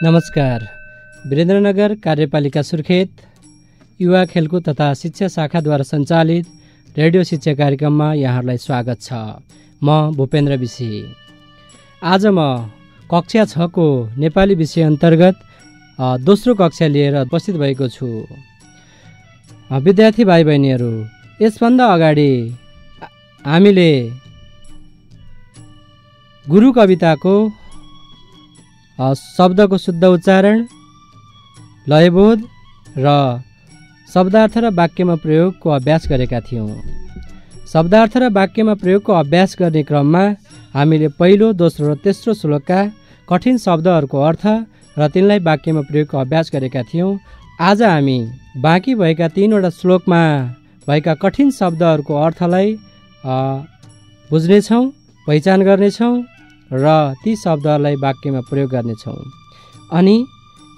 नमस्कार। वीरेन्द्रनगर कार्यपालिका सुर्खेत युवा खेलकुद तथा शिक्षा शाखाद्वारा सञ्चालित रेडियो शिक्षा कार्यक्रममा यहाँहरूलाई स्वागत छ। म भूपेन्द्र विषी। आज म कक्षा 6 को नेपाली विषय अन्तर्गत दोस्रो कक्षा लिएर उपस्थित भएको छु। विद्यार्थी भाइ बहिनीहरू, यसभन्दा अगाडि हामीले गुरु कविताको शब्दको शुद्ध उच्चारण, लयबोध र शब्दार्थ र वाक्यमा प्रयोगको अभ्यास गरेका थियौँ। शब्दार्थ र वाक्यमा प्रयोगको अभ्यास गर्ने क्रममा हामीले पहिलो, दोस्रो र तेस्रो श्लोकका कठिन शब्दहरूको अर्थ र तिनलाई वाक्यमा प्रयोगको अभ्यास गरेका थियौँ। आज हामी बाँकी भएका 3वटा श्लोकमा भएका कठिन शब्दहरूको अर्थलाई बुझ्नेछौँ, पहिचान गर्नेछौँ र ती शब्दहरूलाई वाक्यमा प्रयोग गर्नेछौँ। अनि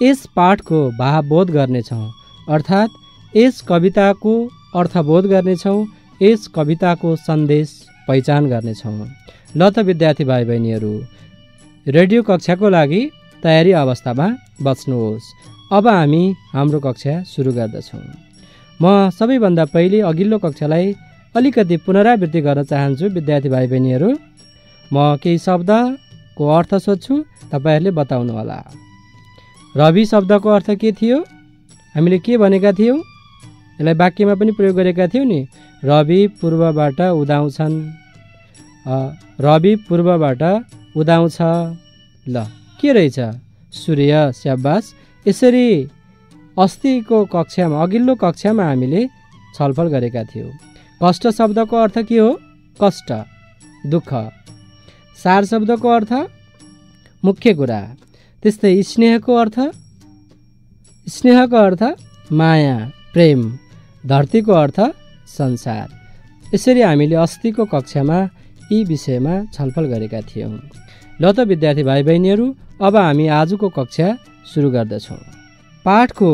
यस पाठको भावबोध गर्नेछौँ, अर्थात् यस कविताको अर्थबोध गर्नेछौँ, यस कविताको सन्देश पहिचान गर्नेछौँ। ल त विद्यार्थी भाइ बहिनीहरू, रेडियो कक्षाको लागि तयारी अवस्थामा बस्नुहोस्। अब हामी हाम्रो कक्षा सुरु गर्दछौँ। म सबैभन्दा पहिले अघिल्लो कक्षालाई अलिकति पुनरावृत्ति गर्न चाहन्छु। विद्यार्थी भाइ बहिनीहरू, म केही शब्दको अर्थ सोध्छु, तपाईँहरूले बताउनुहोला। रवि शब्दको अर्थ के थियो? हामीले के भनेका थियौँ? यसलाई वाक्यमा पनि प्रयोग गरेका थियौँ नि। रवि पूर्वबाट उदाउँछन्, रवि पूर्वबाट उदाउँछ। ल, के रहेछ? सूर्य। स्याबास। यसरी अस्तिको कक्षामा, अघिल्लो कक्षामा हामीले छलफल गरेका थियौँ। कष्ट शब्दको अर्थ के हो? कष्ट, दुःख। सार शब्दको अर्थ मुख्य कुरा। त्यस्तै स्नेहको अर्थ, स्नेहको अर्थ माया, प्रेम। धरतीको अर्थ संसार। यसरी हामीले अस्तिको कक्षामा यी विषयमा छलफल गरेका थियौँ। ल त विद्यार्थी भाइ बहिनीहरू, अब हामी आजको कक्षा सुरु गर्दछौँ। पाठको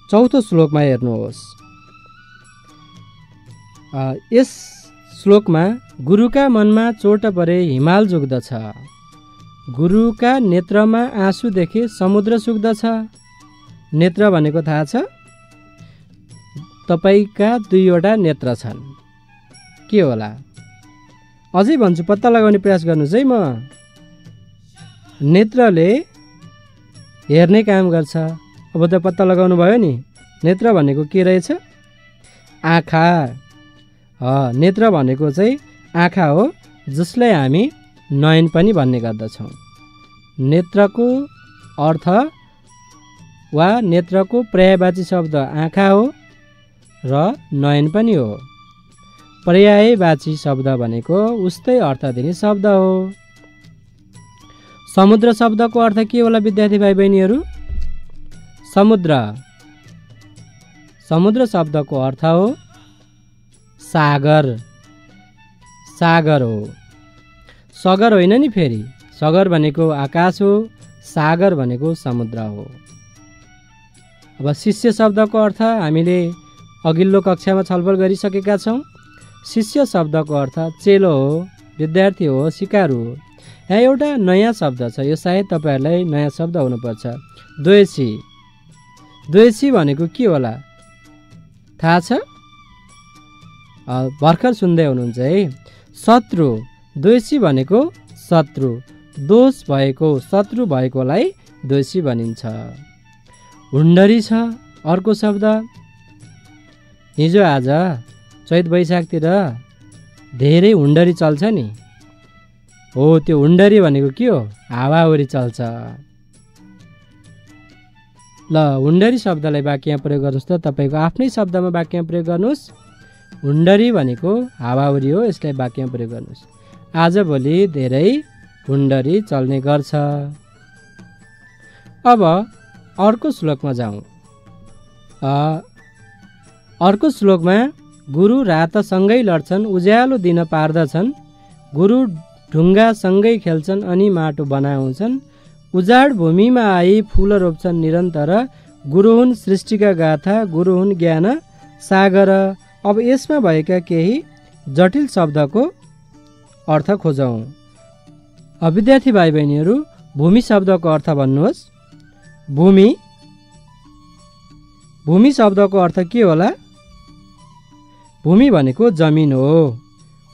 चौथो श्लोकमा हेर्नुहोस्। यस श्लोकमा गुरुका मनमा चोट परे हिमाल जुग्दछ, गुरुका नेत्रमा आँसु देखे समुद्र सुक्दछ। नेत्र भनेको थाहा छ? तपाईँका 2वटा नेत्र छन्। के होला? अझै भन्छु, पत्ता लगाउने प्रयास गर्नुहोस् है। म नेत्रले हेर्ने काम गर्छ। अब त पत्ता लगाउनु भयो नि। नेत्र भनेको के रहेछ? आँखा। नेत्र भनेको चाहिँ आँखा हो, जसलाई हामी नयन पनि भन्ने गर्दछौँ। नेत्रको अर्थ वा नेत्रको पर्यायवाची शब्द आँखा हो र नयन पनि हो। पर्यायवाची शब्द भनेको उस्तै अर्थ दिने शब्द हो। समुद्र शब्दको अर्थ के होला विद्यार्थी भाइ बहिनीहरू? समुद्र। समुद्र शब्दको अर्थ हो सागर। सागर हो, सगर होइन नि। फेरि सगर भनेको आकाश हो, सागर भनेको समुद्र हो। अब शिष्य शब्दको अर्थ हामीले अघिल्लो कक्षामा छलफल गरिसकेका छौँ। शिष्य शब्दको अर्थ चेलो हो, विद्यार्थी हो, सिकारु हो। यहाँ एउटा नयाँ शब्द छ, यो सायद तपाईँहरूलाई नयाँ शब्द हुनुपर्छ। द्वेषी। द्वेषी भनेको के होला थाहा छ? भर्खर सुन्दै हुनुहुन्छ है। शत्रु। द्वेषी भनेको शत्रु, दोष भएको, शत्रु भएकोलाई द्वेषी भनिन्छ। हुन्डरी छ अर्को शब्द। हिजो आज चैत वैशाखतिर धेरै हुन्डरी चल्छ नि। हो, त्यो हुन्डरी भनेको के हो? हावाहुरी चल्छ। ल, हुन्डरी शब्दलाई वाक्यमा प्रयोग गर्नुहोस् त। तपाईँको आफ्नै शब्दमा वाक्यमा प्रयोग गर्नुहोस्। हुन्डरी भनेको हावाहुरी हो, यसलाई वाक्यमा प्रयोग गर्नुहोस्। आजभोलि धेरै हुन्डरी चल्ने गर्छ। अब अर्को श्लोकमा जाउँ। अर्को श्लोकमा गुरु रातसँगै लड्छन्, उज्यालो दिन पार्दछन्, गुरु ढुङ्गासँगै खेल्छन् अनि माटो बनाउँछन्, उजाड भूमिमा आई फूल रोप्छन् निरन्तर, गुरु हुन् सृष्टिका गाथा, गुरु हुन् ज्ञान सागर। अब यसमा भएका केही जटिल शब्दको अर्थ खोजौँ। विद्यार्थी भाइ बहिनीहरू, भूमि शब्दको अर्थ भन्नुहोस्। भूमि भूमि शब्दको अर्थ के होला? भूमि भनेको जमिन हो।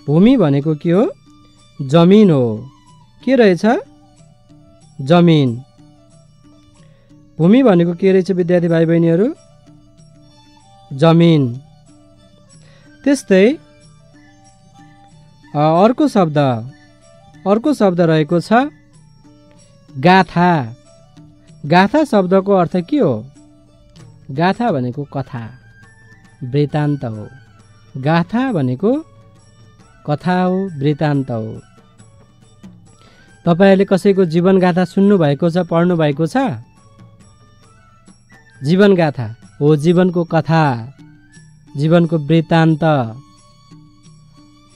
भूमि भनेको के हो? जमिन हो। के रहेछ? जमिन। भूमि भनेको के रहेछ विद्यार्थी भाइ बहिनीहरू? जमिन। त्यस्तै अर्को शब्द रहेको छ गाथा। गाथा शब्दको अर्थ के हो? गाथा भनेको कथा, वृत्तान्त हो। गाथा भनेको कथा हो, वृत्तान्त हो। तपाईहरूले कसैको जीवनगाथा सुन्नुभएको छ, पढ्नु भएको छ? जीवनगाथा हो जीवनको कथा, जीवनको वृत्तान्त।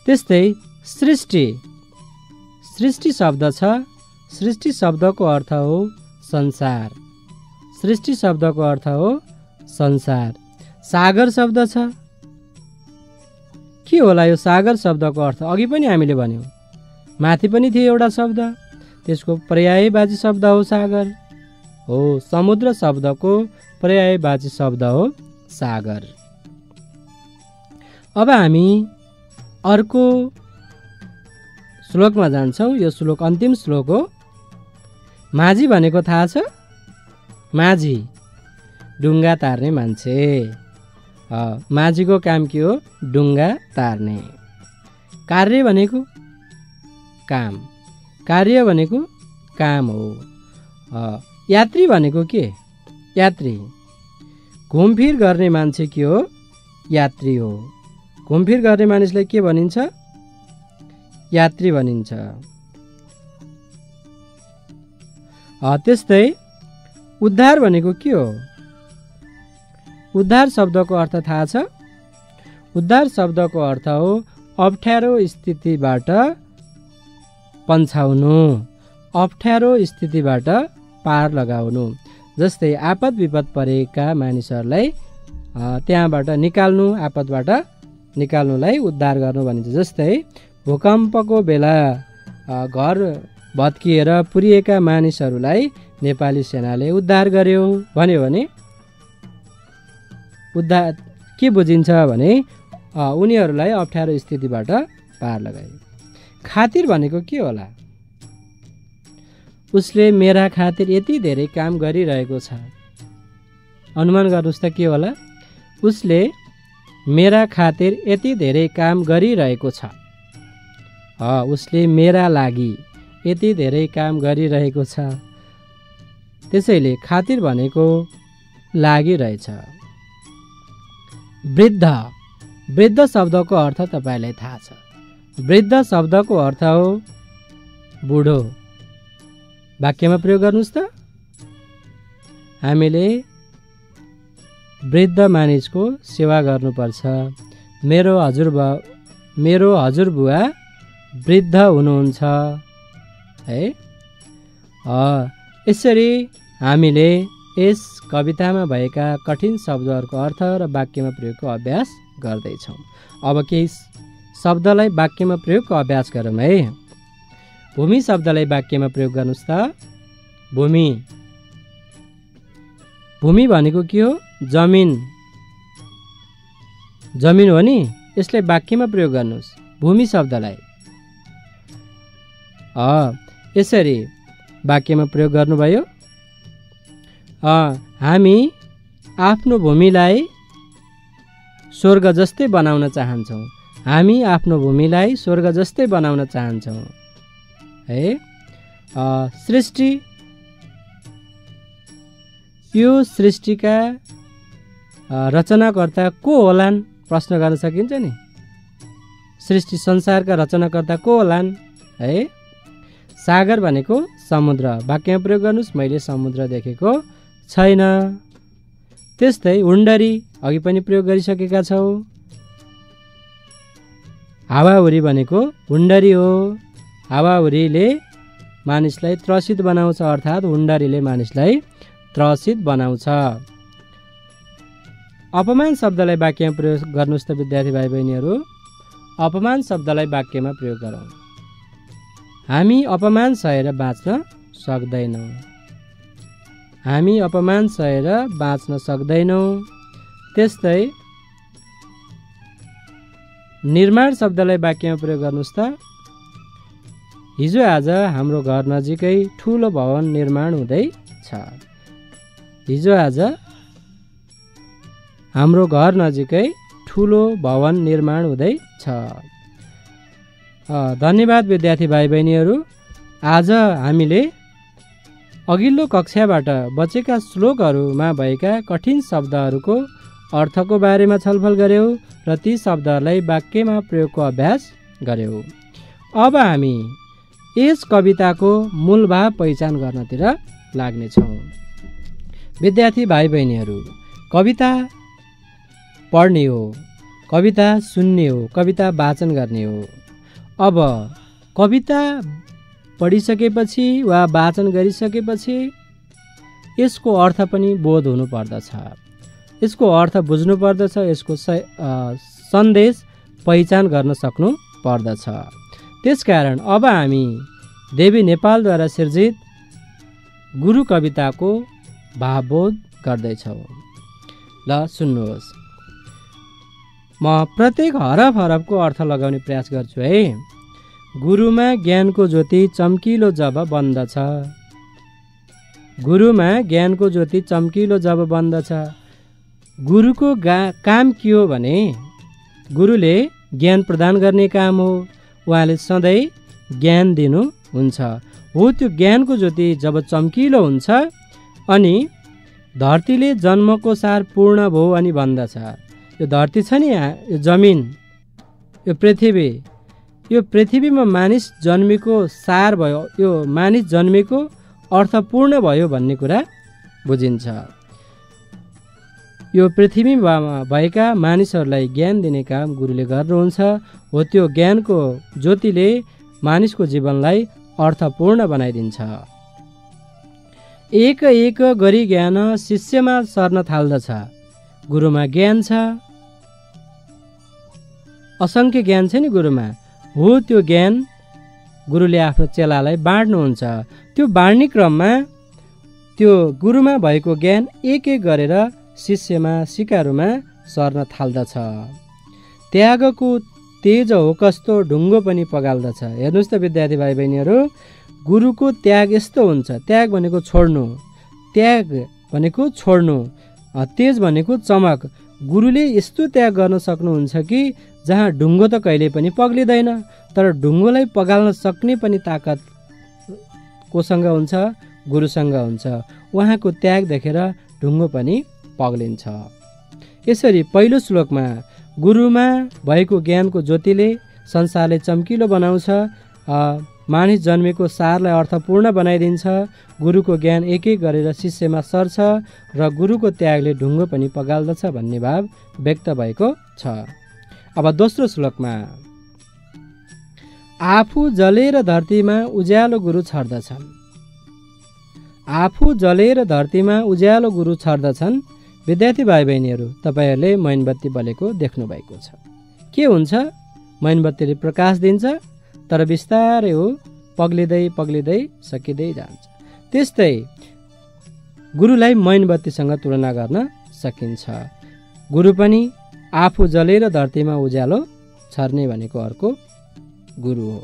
त्यस्तै सृष्टि। सृष्टि शब्द छ। सृष्टि शब्दको अर्थ हो संसार। सृष्टि शब्दको अर्थ हो संसार। सागर शब्द छ। के होला यो सागर शब्दको अर्थ? अघि पनि हामीले भन्यौँ, माथि पनि थियो एउटा शब्द, त्यसको पर्यायवाची शब्द हो सागर हो। समुद्र शब्दको पर्यायवाची शब्द हो सागर। अब हामी अर्को श्लोकमा जान्छौँ। यो श्लोक अन्तिम श्लोक हो। माझी भनेको थाहा छ? माझी ढुङ्गा तार्ने मान्छे। माझीको काम के हो? ढुङ्गा तार्ने। कार्य भनेको काम। कार्य भनेको काम हो। यात्री भनेको के? यात्री। घुमफिर गर्ने मान्छे के हो? यात्री हो। घुमफिर गर्ने मानिसलाई के भनिन्छ? यात्री भनिन्छ। त्यस्तै उद्धार भनेको के हो? उद्धार शब्दको अर्थ थाहा छ? उद्धार शब्दको अर्थ हो अप्ठ्यारो स्थितिबाट पन्छाउनु, अप्ठ्यारो स्थितिबाट पार लगाउनु। जस्तै आपद विपद परेका मानिसहरूलाई त्यहाँबाट निकाल्नु, आपदबाट निकाल्नुलाई उद्धार गर्नु भनिन्छ। जस्तै भूकम्पको बेला घर भत्किएर पुरिएका मानिसहरूलाई नेपाली सेनाले उद्धार गर्यो भन्यो भने उद्धार के बुझिन्छ भने उनीहरूलाई अप्ठ्यारो स्थितिबाट पार लगायो। खातिर भनेको के होला? उसले मेरा खातिर यति धेरै काम गरिरहेको छ। अनुमान गर्नुहोस् त के होला? उसले मेरा खातिर यति धेरै काम गरिरहेको छ। उसले मेरा लागि यति धेरै काम गरिरहेको छ। त्यसैले खातिर भनेको लागि रहेछ। वृद्ध। वृद्ध शब्दको अर्थ तपाईँलाई थाहा छ? वृद्ध शब्दको अर्थ हो बुढो। वाक्यमा प्रयोग गर्नुहोस् त। हामीले वृद्ध मानिसको सेवा गर्नुपर्छ। मेरो हजुरबुवा वृद्ध हुनुहुन्छ है। यसरी हामीले यस कवितामा भएका कठिन शब्दहरूको अर्थ र वाक्यमा प्रयोगको अभ्यास गर्दैछौँ। अब केही शब्दलाई वाक्यमा प्रयोगको अभ्यास गरौँ है। भूमि शब्दलाई वाक्यमा प्रयोग गर्नुहोस् त। भूमि। भूमि भनेको के हो? जमिन। जमिन हो नि, यसलाई वाक्यमा प्रयोग गर्नुहोस् भूमि शब्दलाई। यसरी वाक्यमा प्रयोग गर्नुभयो। हामी आफ्नो भूमिलाई स्वर्ग जस्तै बनाउन चाहन्छौँ। हामी आफ्नो भूमिलाई स्वर्ग जस्तै बनाउन चाहन्छौँ है। सृष्टि। यो सृष्टिका रचनाकर्ता को होलान्? प्रश्न गर्न सकिन्छ नि। सृष्टि संसारका रचनाकर्ता को होलान् है। सागर भनेको समुद्र। वाक्यमा प्रयोग गर्नुहोस्। मैले समुद्र देखेको छैन। त्यस्तै हुन्डरी अघि पनि प्रयोग गरिसकेका छौँ। हावाहुरी भनेको हुन्डरी हो। हावाहुरीले मानिसलाई त्रसित बनाउँछ, अर्थात् हुन्डरीले मानिसलाई त्रसित बनाउँछ। अपमान शब्दलाई वाक्यमा प्रयोग गर्नुहोस् त विद्यार्थी भाइ बहिनीहरू। अपमान शब्दलाई वाक्यमा प्रयोग गरौँ। हामी अपमान सहेर बाँच्न सक्दैनौँ। हामी अपमान सहेर बाँच्न सक्दैनौँ। त्यस्तै निर्माण शब्दलाई वाक्यमा प्रयोग गर्नुहोस् त। हिजो आज हाम्रो घर नजिकै ठुलो भवन निर्माण हुँदैछ। हिजो आज हाम्रो घर नजिकै ठुलो भवन निर्माण हुँदैछ। धन्यवाद विद्यार्थी भाइ बहिनीहरू। आज हामीले अघिल्लो कक्षाबाट बचेका श्लोकहरूमा भएका कठिन शब्दहरूको अर्थको बारेमा छलफल गऱ्यौँ र ती शब्दहरूलाई वाक्यमा प्रयोगको अभ्यास गऱ्यौँ। अब हामी यस कविताको मूलभाव पहिचान गर्नतिर लाग्नेछौँ। विद्यार्थी भाइ बहिनीहरू, कविता पढ्ने हो, कविता सुन्ने हो, कविता वाचन गर्ने हो। अब कविता पढिसकेपछि वा वाचन गरिसकेपछि यसको अर्थ पनि बोध हुनुपर्दछ। यसको अर्थ बुझ्नु पर्दछ। यसको सन्देश पहिचान गर्न सक्नु पर्दछ। त्यसकारण अब हामी देवी नेपालद्वारा सिर्जित गुरु कविताको भावबोध गर्दैछौँ। ल सुन्नुहोस्। म प्रत्येक हरफको अर्थ लगाउने प्रयास गर्छु है। गुरुमा ज्ञानको ज्योति चम्किलो जब बन्दछ। गुरुमा ज्ञानको ज्योति चम्किलो जब बन्दछ। गुरुको काम के हो भने गुरुले ज्ञान प्रदान गर्ने काम हो। उहाँले सधैँ ज्ञान दिनुहुन्छ। हो त्यो ज्ञानको ज्योति जब चम्किलो हुन्छ अनि धरतीले जन्मको सार पूर्ण भयो अनि भन्दछ। यो धरती छ नि, यो जमिन, यो पृथ्वीमा मानिस जन्मेको सार भयो, यो मानिस जन्मेको अर्थपूर्ण भयो भन्ने कुरा बुझिन्छ। यो पृथ्वीमा भएका मानिसहरूलाई ज्ञान दिने काम गुरुले गर्नुहुन्छ। हो त्यो ज्ञानको ज्योतिले मानिसको जीवनलाई अर्थपूर्ण बनाइदिन्छ। एक एक गरी ज्ञान शिष्यमा सर्न थाल्दछ। गुरुमा ज्ञान छ, असङ्ख्य ज्ञान छ नि गुरुमा। हो त्यो ज्ञान गुरुले आफ्नो चेलालाई बाँड्नुहुन्छ। त्यो बाँड्ने क्रममा त्यो गुरुमा भएको ज्ञान एक एक गरेर शिष्यमा सिकारुमा सर्न थाल्दछ। त्यागको तेज हो कस्तो ढुङ्गो पनि पगाल्दछ। हेर्नुहोस् त विद्यार्थी भाइ बहिनीहरू, गुरुको त्याग यस्तो हुन्छ। त्याग भनेको छोड्नु, त्याग भनेको छोड्नु, तेज भनेको चमक। गुरुले यस्तो त्याग गर्न सक्नुहुन्छ कि जहाँ ढुङ्गो त कहिले पनि पग्लिँदैन, तर ढुङ्गोलाई पगाल्न सक्ने पनि ताकत कोसँग हुन्छ? गुरुसँग हुन्छ। उहाँको त्याग देखेर ढुङ्गो पनि पग्लिन्छ। यसरी पहिलो श्लोकमा गुरुमा भएको ज्ञानको ज्योतिले संसारले चम्किलो बनाउँछ, मानिस जन्मेको सारलाई अर्थपूर्ण बनाइदिन्छ। गुरुको ज्ञान एक एक गरेर शिष्यमा सर्छ र गुरुको त्यागले ढुङ्गो पनि पगाल्दछ भन्ने भाव व्यक्त भएको छ। अब दोस्रो श्लोकमा आफू जलेर धरतीमा उज्यालो गुरु छर्दछन्। आफू जलेर धरतीमा उज्यालो गुरु छर्दछन्। विद्यार्थी भाइ बहिनीहरू, तपाईँहरूले मैनबत्ती बलेको देख्नु भएको छ। के हुन्छ? मैनबत्तीले प्रकाश दिन्छ, तर बिस्तारै हो पग्लिँदै पग्लिँदै सकिँदै जान्छ। त्यस्तै गुरुलाई मैनबत्तीसँग तुलना गर्न सकिन्छ। गुरु पनि आफू जलेर धरतीमा उज्यालो छर्ने भनेको अर्को गुरु हो।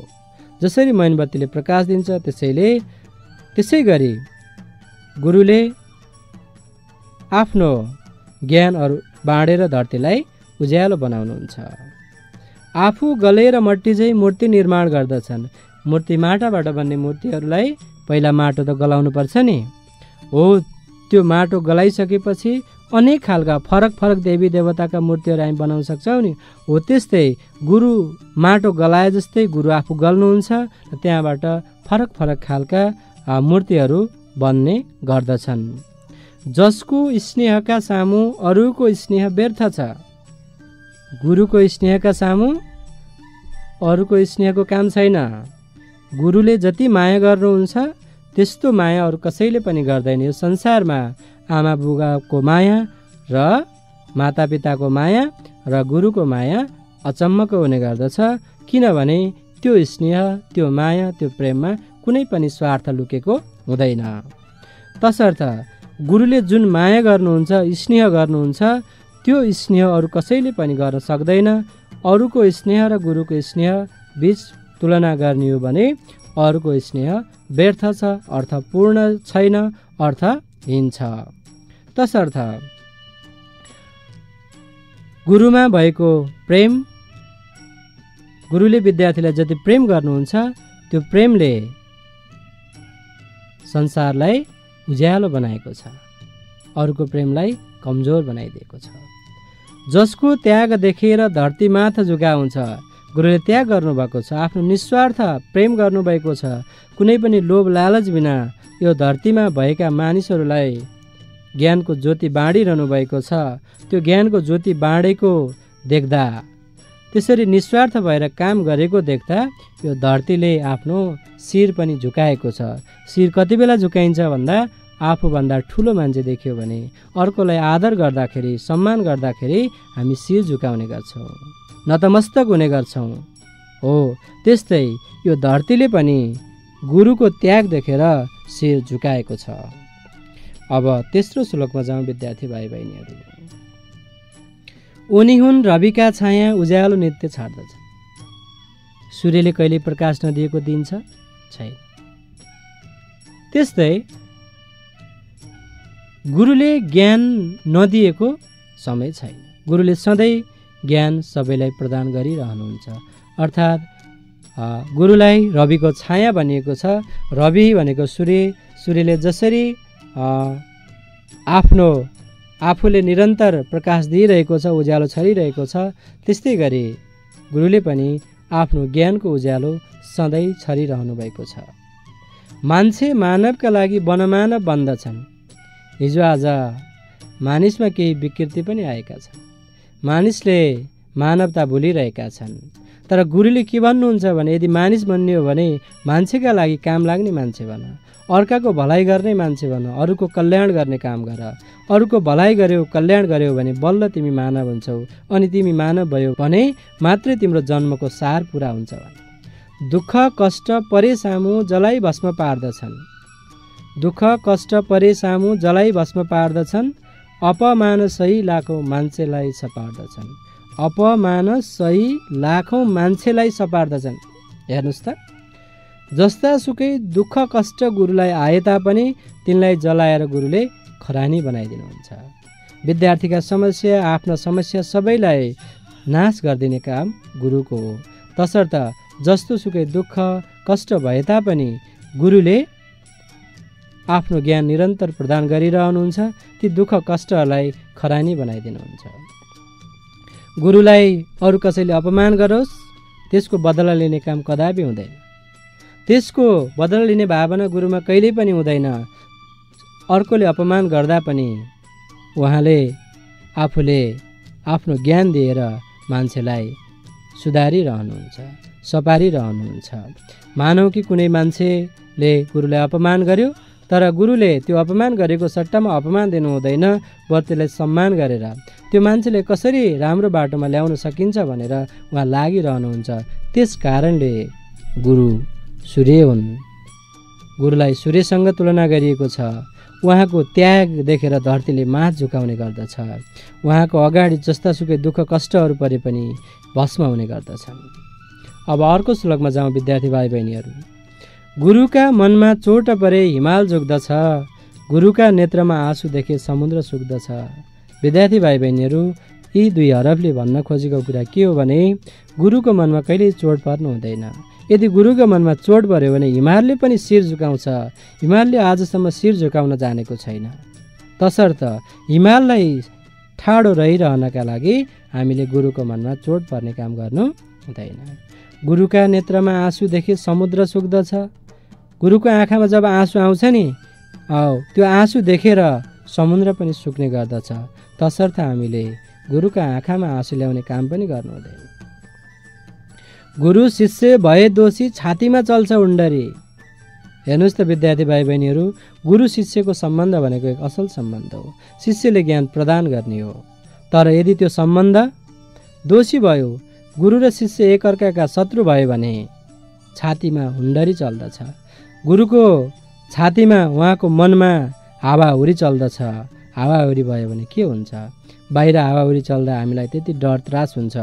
जसरी मैनबत्तीले प्रकाश दिन्छ त्यसै गरी गुरुले आफ्नो ज्ञानहरू बाँडेर धरतीलाई उज्यालो बनाउनुहुन्छ। आफू गलेर मट्टी चाहिँ मूर्ति निर्माण गर्दछन्। मूर्ति माटाबाट बन्ने मूर्तिहरूलाई पहिला माटो त गलाउनु पर्छ नि। हो त्यो माटो गलाइसकेपछि अनेक खालका फरक फरक देवी देवताका मूर्तिहरू हामी बनाउन सक्छौँ नि। हो त्यस्तै गुरु माटो गलाए जस्तै गुरु आफू गल्नुहुन्छ र त्यहाँबाट फरक फरक खालका मूर्तिहरू बन्ने गर्दछन्। जसको स्नेहका सामु अरूको स्नेह व्यर्थ छ। गुरुको स्नेहका सामु अरूको स्नेहको काम छैन। गुरुले जति माया गर्नुहुन्छ त्यस्तो माया अरू कसैले पनि गर्दैन। यो संसारमा आमा बुबाको माया र मातापिताको माया र गुरुको माया अचम्मको हुने गर्दछ। किनभने त्यो स्नेह, त्यो माया, त्यो प्रेममा कुनै पनि स्वार्थ लुकेको हुँदैन। तसर्थ गुरुले जुन माया गर्नुहुन्छ, स्नेह गर्नुहुन्छ, त्यो स्नेह अरू कसैले पनि गर्न सक्दैन। अरूको स्नेह र गुरुको स्नेह बीच तुलना गर्ने हो भने अरूको स्नेह व्यर्थ छ, अर्थपूर्ण छैन, अर्थहीन छ। तसर्थ गुरुमा भएको प्रेम, गुरुले विद्यार्थीलाई जति प्रेम गर्नुहुन्छ त्यो प्रेमले संसारलाई उज्यालो बनाएको छ, अरूको प्रेमलाई कमजोर बनाइदिएको छ। जसको त्याग देखेर धरती माथा झुकाउँछ, गुरुले त्याग गर्नुभएको छ, आफ्नो निस्वार्थ प्रेम गर्नुभएको छ, कुनै पनि लोभ लालच बिना यो धरतीमा भएका मानिसहरूलाई ज्ञानको ज्योति बाँडिरहनु भएको छ। त्यो ज्ञानको ज्योति बाँडेको देख्दा, त्यसरी निस्वार्थ भएर काम गरेको देख्दा यो धरतीले आफ्नो शिर पनि झुकाएको छ। शिर कति बेला झुकाइन्छ भन्दा आफूभन्दा ठुलो मान्छे देखियो भने, अर्कोलाई आदर गर्दाखेरि, सम्मान गर्दाखेरि हामी शिर झुकाउने गर्छौँ, नतमस्तक हुने गर्छौँ। हो त्यस्तै यो धरतीले पनि गुरुको त्याग देखेर शिर झुकाएको छ। अब तेस्रो श्लोकमा जाउँ विद्यार्थी भाइ बहिनीहरू। उनी हुन् रविका छाया, उज्यालो नित्य छाड्दछ। सूर्यले कहिले प्रकाश नदिएको दिन छ? छैन। त्यस्तै गुरुले ज्ञान नदिएको समय छैन। गुरुले सधैँ ज्ञान सबैलाई प्रदान गरिरहनुहुन्छ। अर्थात् गुरुलाई रविको छाया भनिएको छ। रवि भनेको सूर्य, सूर्यले जसरी आफूले निरन्तर प्रकाश दिइरहेको छ, उज्यालो छरिरहेको छ, त्यस्तै गरी गुरुले पनि आफ्नो ज्ञानको उज्यालो सधैँ छरिरहनु भएको छ। मान्छे मानवका लागि वनमानव बन्दछन्। हिजो आज मानिसमा केही विकृति पनि आएका छन्। मानिसले मानवता भुलिरहेका छन्। तर गुरुले के भन्नुहुन्छ भने, यदि मानिस बन्ने हो भने मान्छेका लागि काम लाग्ने मान्छे बन, अर्काको भलाइ गर्ने मान्छे बन, अरूको कल्याण गर्ने काम गर। अरूको भलाइ गर्यौ, कल्याण गर्यौ भने बल्ल तिमी मानव हुन्छौ। अनि तिमी मानव भयो भने मात्रै तिम्रो जन्मको सार पुरा हुन्छ। दुःख कष्ट परे सामु जलाई भस्म पार्दछन्। दुःख कष्ट परे सामु जलाई भस्म पार्दछन्। अपमान सही लाखौँ मान्छेलाई सपार्दछन्। अपमान सही लाखौँ मान्छेलाई सपार्दछन्। हेर्नुहोस् त, जस्ता सुकै दुःख कष्ट गुरुलाई आए तापनि तिनलाई जलाएर गुरुले खरानी बनाइदिनुहुन्छ। विद्यार्थीका समस्या, आफ्ना समस्या सबैलाई नाश गरिदिने काम गुरुको हो। तसर्थ जस्तो सुकै दुःख कष्ट भए तापनि गुरुले आफ्नो ज्ञान निरन्तर प्रदान गरिरहनुहुन्छ। ती दुःख कष्टहरूलाई खरानी बनाइदिनुहुन्छ। गुरुलाई अरू कसैले अपमान गरोस्, त्यसको बदला लिने काम कदापि हुँदैन। त्यसको बदला लिने भावना गुरुमा कहिल्यै पनि हुँदैन। अर्कोले अपमान गर्दा पनि उहाँले आफूले आफ्नो ज्ञान दिएर मान्छेलाई सुधारिरहनुहुन्छ, सपारिरहनुहुन्छ। मानौ कि कुनै मान्छेले गुरुलाई अपमान गर्यो, तर गुरुले त्यो अपमान गरेको सट्टामा अपमान दिनु हुँदैन, बरु त्यसलाई सम्मान गरेर त्यो मान्छेले कसरी राम्रो बाटोमा ल्याउन सकिन्छ भनेर उहाँ लागिरहनुहुन्छ। त्यस कारणले गुरु सूर्य हुन्। गुरुलाई सूर्यसँग तुलना गरिएको छ। उहाँको त्याग देखेर धरतीले माथ झुकाउने गर्दछ। उहाँको अगाडि जस्तासुकै दुःख कष्टहरू परे पनि भस्म हुने गर्दछन्। अब अर्को श्लोकमा जाउँ विद्यार्थी भाइ बहिनीहरू। गुरुका मनमा चोट परे हिमाल जोग्दछ। गुरुका नेत्रमा आँसु देखे समुद्र सुक्दछ। विद्यार्थी भाइ बहिनीहरू, यी दुई हरफले भन्न खोजेको कुरा के हो भने, गुरुको मनमा कहिल्यै चोट पर्नु हुँदैन। यदि गुरुको मनमा चोट पर्यो भने हिमालले पनि शिर झुकाउँछ। हिमालले आजसम्म शिर झुकाउन जानेको छैन। तसर्थ हिमाललाई ठाडो रहिरहनका लागि हामीले गुरुको मनमा चोट पर्ने काम गर्नु हुँदैन। गुरुका नेत्रमा आँसु देखे समुद्र सुक्दछ। गुरुको आँखामा जब आँसु आउँछ नि, त्यो आँसु देखेर समुद्र पनि सुक्ने गर्दछ। तसर्थ हामीले गुरुका आँखामा आँसु ल्याउने काम पनि गर्नु हुँदैन। गुरु शिष्य भए दोषी छातीमा चल्छ उण्डरी। हेर्नुहोस् त विद्यार्थी भाइ बहिनीहरू, गुरु शिष्यको सम्बन्ध भनेको एक असल सम्बन्ध हो। शिष्यले ज्ञान प्रदान गर्ने हो। तर यदि त्यो सम्बन्ध दोषी भयो, गुरु र शिष्य एकअर्काका शत्रु भयो भने छातीमा हुण्डरी चल्दछ। गुरुको छातीमा उहाँको मनमा हावाहुरी चल्दछ। हावाहुरी भयो भने के हुन्छ? बाहिर हावाहुरी चल्दा हामीलाई त्यति डर त्रास हुन्छ,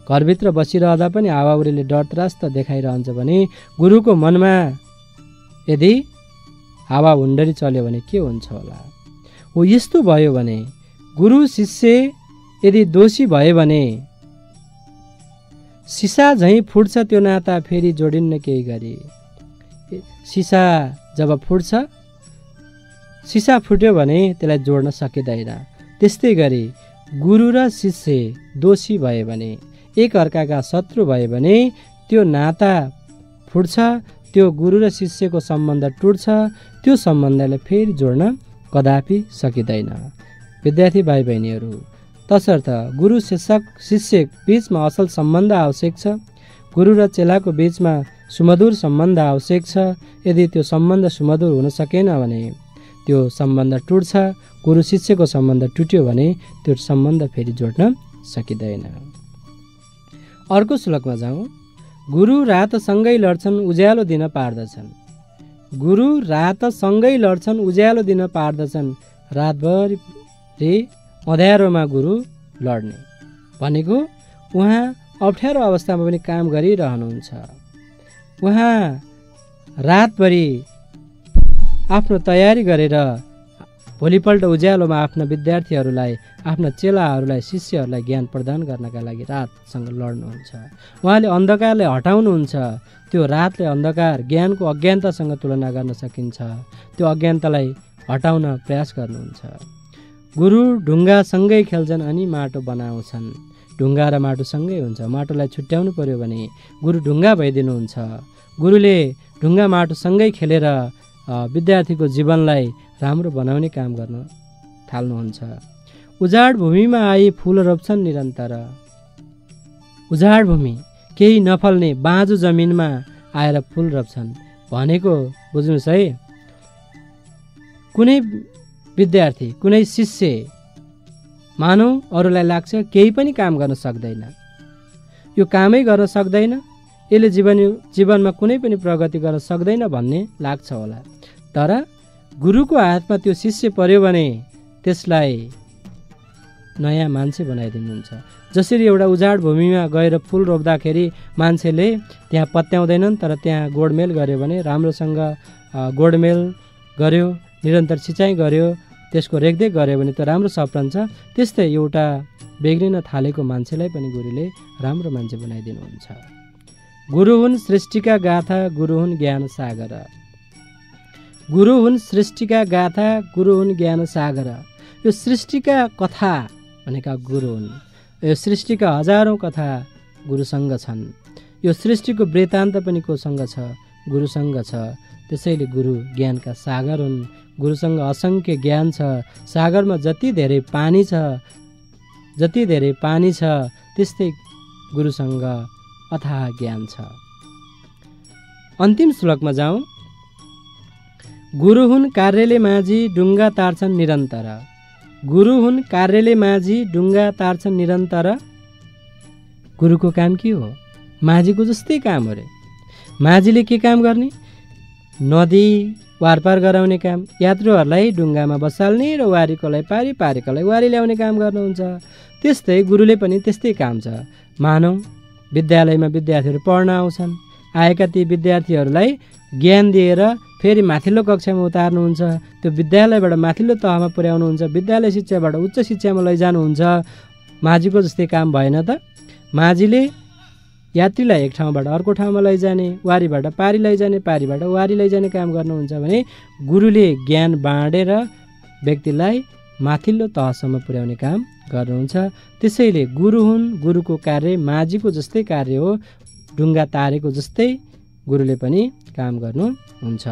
घरभित्र बसिरहँदा पनि हावाहुरीले डर त्रास त देखाइरहन्छ भने गुरुको मनमा यदि हावाहुन्डरी चल्यो भने के हुन्छ होला? हो यस्तो भयो भने गुरु शिष्य यदि दोषी भयो भने सिसा झैँ फुट्छ त्यो नाता फेरि जोडिन्न केही गरी। सिसा जब फुट्छ, सिसा फुट्यो भने त्यसलाई जोड्न सकिँदैन। त्यस्तै गरी गुरु र शिष्य दोषी भयो भने, एक अर्काका शत्रु भयो भने त्यो नाता फुट्छ, त्यो गुरु र शिष्यको सम्बन्ध टुट्छ, त्यो सम्बन्धलाई फेरि जोड्न कदापि सकिँदैन। विद्यार्थी भाइ बहिनीहरू, तसर्थ गुरु शिष्य बीचमा असल सम्बन्ध आवश्यक छ। गुरु र चेलाको बीचमा सुमधुर सम्बन्ध आवश्यक छ। यदि त्यो सम्बन्ध सुमधुर हुन सकेन भने त्यो सम्बन्ध टुट्छ। गुरु शिष्यको सम्बन्ध टुट्यो भने त्यो सम्बन्ध फेरि जोड्न सकिँदैन। अर्को श्लोकमा जाउँ। गुरु रात सँगै लड्छन् उज्यालो दिन पार्दछन्। गुरु रात सँगै लड्छन् उज्यालो दिन पार्दछन्। रातभरि अँध्यारोमा गुरु लड्ने भनेको उहाँ अप्ठ्यारो अवस्थामा पनि काम गरिरहनुहुन्छ। उहाँ रातभरि आफ्नो तयारी गरेर भोलिपल्ट उज्यालोमा आफ्ना विद्यार्थीहरूलाई, आफ्ना चेलाहरूलाई, शिष्यहरूलाई ज्ञान प्रदान गर्नका लागि रातसँग लड्नुहुन्छ। उहाँले अन्धकारलाई हटाउनुहुन्छ। त्यो रातले अन्धकार, ज्ञानको अज्ञानतासँग तुलना गर्न सकिन्छ। त्यो अज्ञानतालाई हटाउन प्रयास गर्नुहुन्छ। गुरु ढुङ्गासँगै खेल्छन् अनि माटो बनाउँछन्। ढुङ्गा र माटो सँगै हुन्छ। माटोलाई छुट्याउनु पर्यो भने गुरु ढुङ्गा भइदिनुहुन्छ। गुरुले ढुङ्गा माटोसँगै खेलेर विद्यार्थीको जीवनलाई राम्रो बनाउने काम गर्न थाल्नुहुन्छ। उजाड भूमिमा आई फुल रोप्छन् निरन्तर। उजाड भूमि, केही नफल्ने बाँझो जमिनमा आएर फुल रोप्छन् भनेको बुझ्नुहोस् है। कुनै विद्यार्थी, कुनै शिष्य मानौ अरूलाई लाग्छ केही पनि काम गर्न सक्दैन, यो कामै गर्न सक्दैन, यसले जीवनमा कुनै पनि प्रगति गर्न सक्दैन भन्ने लाग्छ होला। तर गुरुको हातमा त्यो शिष्य पर्यो भने त्यसलाई नयाँ मान्छे बनाइदिनुहुन्छ। जसरी एउटा उजाड भूमिमा गएर फुल रोप्दाखेरि मान्छेले त्यहाँ पत्याउँदैनन्, तर त्यहाँ गोडमेल गर्यो भने, राम्रोसँग गोडमेल गर्यो, निरन्तर सिँचाइ गर्यो, त्यसको रेखदेख गर्यो भने त्यो राम्रो सप्रन्छ। त्यस्तै एउटा बिग्रिन थालेको मान्छेलाई पनि गुरुले राम्रो मान्छे बनाइदिनुहुन्छ। गुरु हुन् सृष्टिका गाथा, गुरु हुन् ज्ञान सागर। गुरु हुन् सृष्टिका गाथा, गुरु हुन् ज्ञान सागर। यो सृष्टिका कथा भनेका गुरु हुन्। यो सृष्टिका हजारौँ कथा गुरुसँग छन्। यो सृष्टिको वृत्तान्त पनि कोसँग छ? गुरुसँग छ। त्यसैले गुरु ज्ञानका सागर हुन्। गुरुसँग असङ्ख्य ज्ञान छ। सागरमा जति धेरै पानी छ, त्यस्तै गुरुसँग अथाह ज्ञान छ। अन्तिम श्लोकमा जाउँ। गुरु हुन् कार्यले माझी ढुङ्गा तार्छन् निरन्तर। गुरु हुन् कार्यले माझी ढुङ्गा तार्छन् निरन्तर। गुरुको काम के हो? माझीको जस्तै काम हो रे। माझीले के काम गर्ने? नदी वारपार गराउने काम, यात्रुहरूलाई ढुङ्गामा बसाल्ने र वारीकोलाई पारेकोलाई वारी ल्याउने काम गर्नुहुन्छ। त्यस्तै गुरुले पनि त्यस्तै काम छ। मानौ विद्यालयमा विद्यार्थीहरू पढ्न आउँछन्। आएका ती विद्यार्थीहरूलाई ज्ञान दिएर फेरि माथिल्लो कक्षामा उतार्नुहुन्छ। त्यो विद्यालयबाट माथिल्लो तहमा पुर्याउनुहुन्छ। विद्यालय शिक्षाबाट उच्च शिक्षामा लैजानुहुन्छ। माझीको जस्तै काम भएन त? माझीले यात्रीलाई एक ठाउँबाट अर्को ठाउँमा लैजाने, वारीबाट पारी लैजाने, पारीबाट वारी लैजाने काम गर्नुहुन्छ भने गुरुले ज्ञान बाँडेर व्यक्तिलाई माथिल्लो तहसम्म पुर्याउने काम गर्नुहुन्छ। त्यसैले गुरु हुन्। गुरुको कार्य माझीको जस्तै कार्य हो। ढुङ्गा तारेको जस्तै गुरुले पनि काम गर्नुहुन्छ।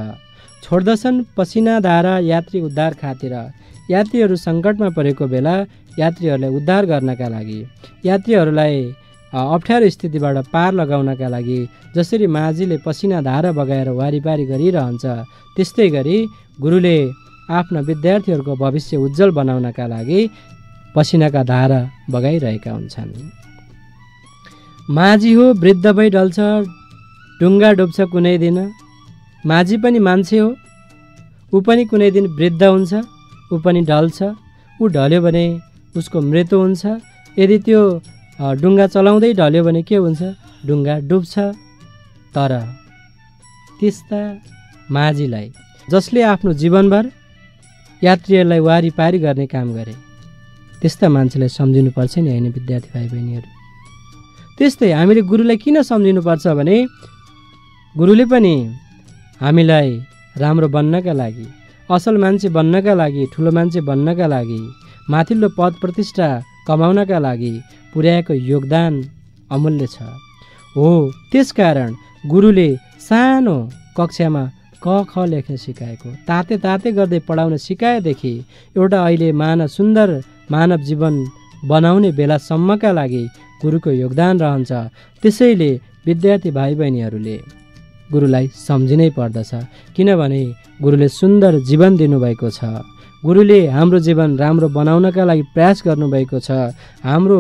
छोड्दछन् पसिना धारा यात्री उद्धार खातिर। यात्रीहरू सङ्कटमा परेको बेला यात्रीहरूलाई उद्धार गर्नका लागि, यात्रीहरूलाई अप्ठ्यारो स्थितिबाट पार लगाउनका लागि जसरी माझीले पसिना धारा बगाएर वारिपारी गरिरहन्छ, त्यस्तै गरी गुरुले आफ्ना विद्यार्थीहरूको भविष्य उज्जवल बनाउनका लागि पसिनाका धारा बगाइरहेका हुन्छन्। माझी हो वृद्ध भई ढल्छ, ढुङ्गा डुब्छ कुनै दिन। माझी पनि मान्छे हो। ऊ पनि कुनै दिन वृद्ध हुन्छ, ऊ पनि ढल्छ। ऊ ढल्यो भने उसको मृत्यु हुन्छ। यदि त्यो डुङ्गा चलाउँदै ढल्यो भने के हुन्छ? डुङ्गा डुब्छ। तर त्यस्ता माझीलाई, जसले आफ्नो जीवनभर यात्रीहरूलाई वारिपारी गर्ने काम गरे, त्यस्ता मान्छेलाई सम्झिनुपर्छ नि, होइन विद्यार्थी भाइ बहिनीहरू? त्यस्तै हामीले गुरुलाई किन सम्झिनुपर्छ भने गुरुले पनि हामीलाई राम्रो बन्नका लागि, असल मान्छे बन्नका लागि, ठुलो मान्छे बन्नका लागि, माथिल्लो पद प्रतिष्ठा कमाउनका लागि पुर्याएको योगदान अमूल्य छ। हो, त्यसकारण गुरुले सानो कक्षामा क ख लेख्न सिकाएको, ताते ताते गर्दै पढाउन सिकाएदेखि एउटा अहिले सुन्दर मानव जीवन बनाउने बेलासम्मका लागि गुरुको योगदान रहन्छ। त्यसैले विद्यार्थी भाइ बहिनीहरूले गुरुलाई सम्झिनै पर्दछ, किनभने गुरुले सुन्दर जीवन दिनुभएको छ। गुरुले हाम्रो जीवन राम्रो बनाउनका लागि प्रयास गर्नुभएको छ। हाम्रो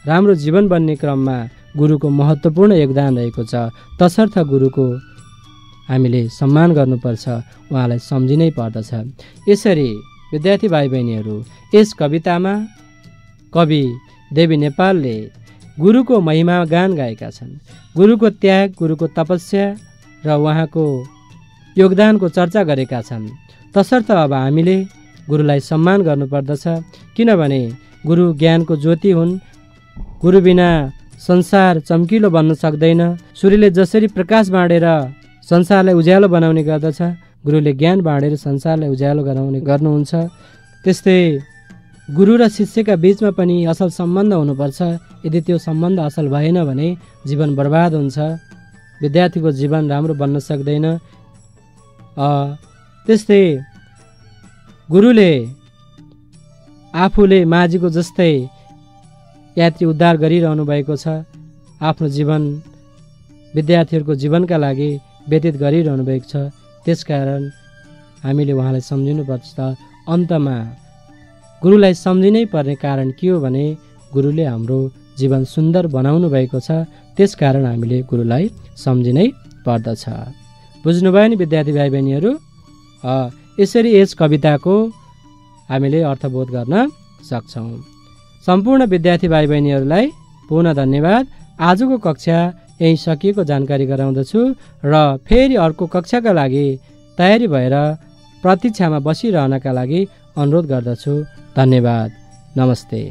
राम्रो जीवन बन्ने क्रममा गुरुको महत्त्वपूर्ण योगदान रहेको छ। तसर्थ गुरुको हामीले सम्मान गर्नुपर्छ, उहाँलाई सम्झिनै पर्दछ। यसरी विद्यार्थी भाइ बहिनीहरू, यस कवितामा कवि देवी नेपालले गुरुको महिमा गान गाएका छन्। गुरुको त्याग, गुरुको तपस्या र उहाँको योगदानको चर्चा गरेका छन्। तसर्थ अब हामीले गुरुलाई सम्मान गर्नुपर्दछ, किनभने गुरु ज्ञानको ज्योति हुन्। गुरु बिना संसार चम्किलो बन्न सक्दैन। सूर्यले जसरी प्रकाश बाँडेर संसारलाई उज्यालो बनाउने गर्दछ, गुरुले ज्ञान बाँडेर संसारलाई उज्यालो गर्नुहुन्छ। त्यस्तै गुरु र शिष्यका बीचमा पनि असल सम्बन्ध हुनुपर्छ। यदि त्यो सम्बन्ध असल भएन भने जीवन बर्बाद हुन्छ, विद्यार्थीको जीवन राम्रो बन्न सक्दैन। त्यस्तै गुरुले आफूले माझीको जस्तै यात्री उद्धार गरिरहनु भएको छ। आफ्नो जीवन विद्यार्थीहरूको जीवनका लागि व्यतीत गरिरहनु भएको छ। त्यसकारण हामीले उहाँलाई सम्झिनुपर्छ। अन्तमा गुरुलाई सम्झिनै पर्ने कारण के हो भने गुरुले हाम्रो जीवन सुन्दर बनाउनु भएको छ। त्यसकारण हामीले गुरुलाई सम्झिनै पर्दछ। बुझ्नुभयो नि विद्यार्थी भाइ बहिनीहरू? यसरी यस कविताको हामीले अर्थबोध गर्न सक्छौँ। सम्पूर्ण विद्यार्थी भाइ बहिनीहरूलाई पुनः धन्यवाद। आजको कक्षा यही सकिएको जानकारी गराउँदछु र फेरि अर्को कक्षाका लागि तयारी भएर प्रतीक्षामा बसिरहनका लागि अनुरोध गर्दछु। धन्यवाद। नमस्ते।